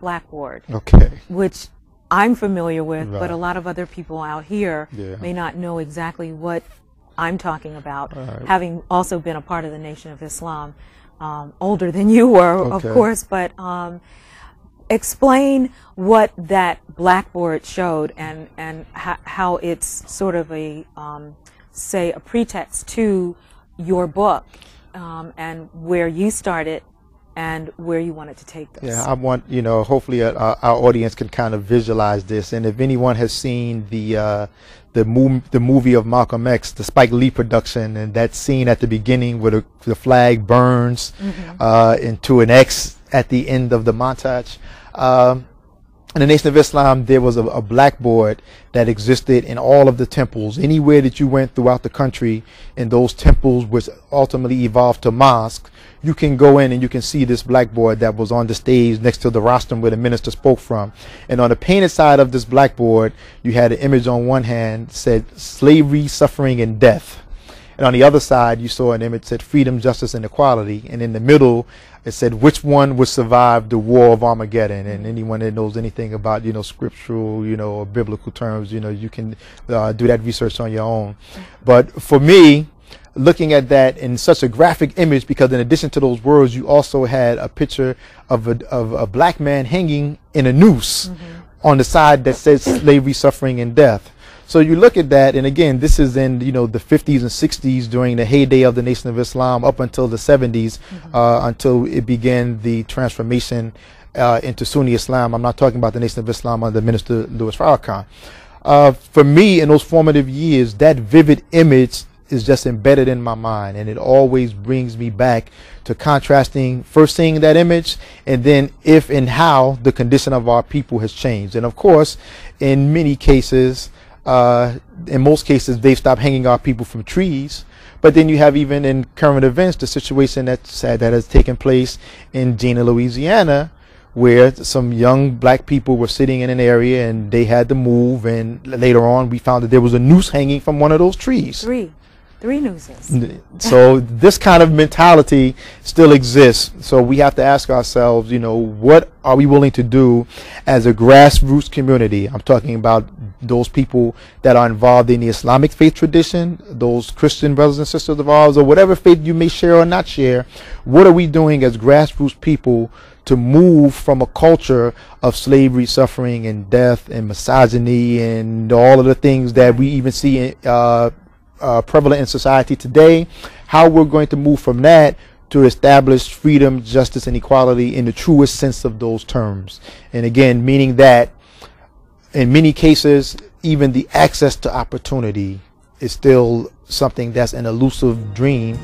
blackboard, Okay. which I'm familiar with, Right. but a lot of other people out here Yeah. may not know exactly what I'm talking about, Right. having also been a part of the Nation of Islam, older than you were, of Okay. course, but explain what that blackboard showed and how it's sort of a, say, a pretext to your book, and where you started and where you wanted to take this. Yeah, I want, hopefully our audience can kind of visualize this. And if anyone has seen the movie of Malcolm X, the Spike Lee production, and that scene at the beginning where the flag burns into an X at the end of the montage. In the Nation of Islam, there was a blackboard that existed in all of the temples. Anywhere that you went throughout the country, in those temples, which ultimately evolved to mosques, you can go in and you can see this blackboard that was on the stage next to the rostrum where the minister spoke from. And on the painted side of this blackboard, you had an image on one hand that said slavery, suffering, and death. And on the other side, you saw an image that said freedom, justice, and equality. And in the middle, it said which one would survive the war of Armageddon. And anyone that knows anything about, scriptural, or biblical terms, you can do that research on your own. But for me, looking at that in such a graphic image, because in addition to those words, you also had a picture of a black man hanging in a noose on the side that says slavery, suffering, and death. So you look at that, and again, this is in the 50s and 60s during the heyday of the Nation of Islam up until the 70s, until it began the transformation into Sunni Islam. I'm not talking about the Nation of Islam under Minister Louis Farrakhan. For me, in those formative years, that vivid image is just embedded in my mind, and it always brings me back to contrasting, first seeing that image, and then if and how the condition of our people has changed. And of course, in many cases, in most cases, they've stopped hanging our people from trees. But then you have, even in current events, the situation that has taken place in Jena, Louisiana, where some young black people were sitting in an area and they had to move, and later on we found that there was a noose hanging from one of those trees. Three nooses. So this kind of mentality still exists. So we have to ask ourselves, what are we willing to do as a grassroots community? I'm talking about those people that are involved in the Islamic faith tradition, those Christian brothers and sisters of ours, or whatever faith you may share or not share. What are we doing as grassroots people to move from a culture of slavery, suffering, and death, and misogyny, and all of the things that we even see prevalent in society today, how we're going to move from that to establish freedom, justice, and equality in the truest sense of those terms. And again, meaning that in many cases, even the access to opportunity is still something that's an elusive dream